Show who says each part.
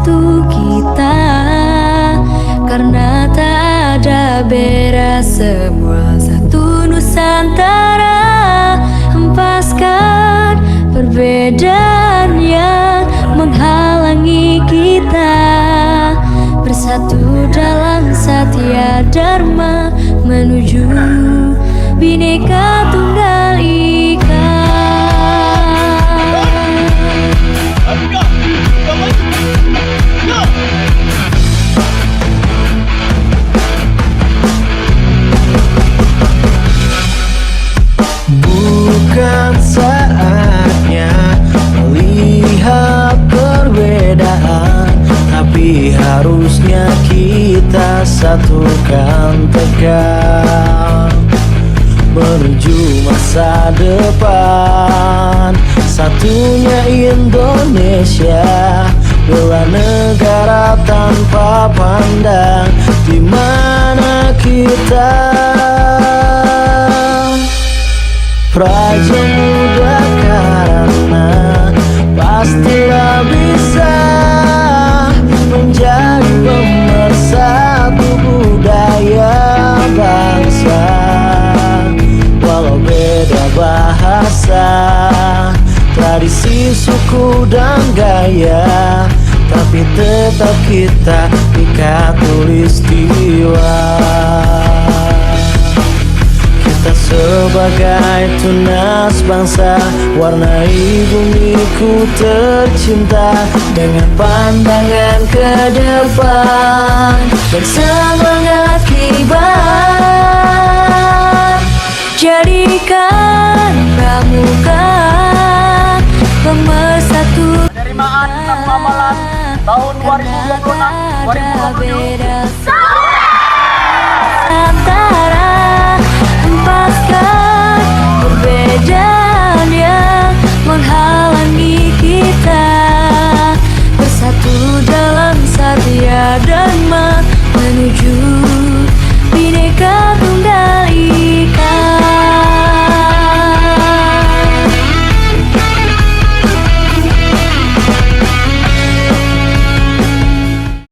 Speaker 1: bersatu kita, karena tak ada beda, semua satu Nusantara. Hempaskan perbedaan yang menghalangi kita, bersatu dalam satya dharma menuju Bhinneka Tunggal Ika.
Speaker 2: Bukan saatnya melihat perbedaan, tapi harusnya kita satukan tegak menuju masa depan. Satunya Indonesia, bela negara tanpa pandang di mana kita. Praja Muda karena pastilah bisa menjadi pemersatu budaya bangsa. Walau beda bahasa, tradisi, suku, dan gaya, tapi tetap kita Ika Tulistiwa. Kita sebagai tunas bangsa, warnai bumiku tercinta dengan pandangan ke depan dan semangat kibar. Jadikan pramuka pemersatu
Speaker 3: penerimaan amalan tahun 2026 2027.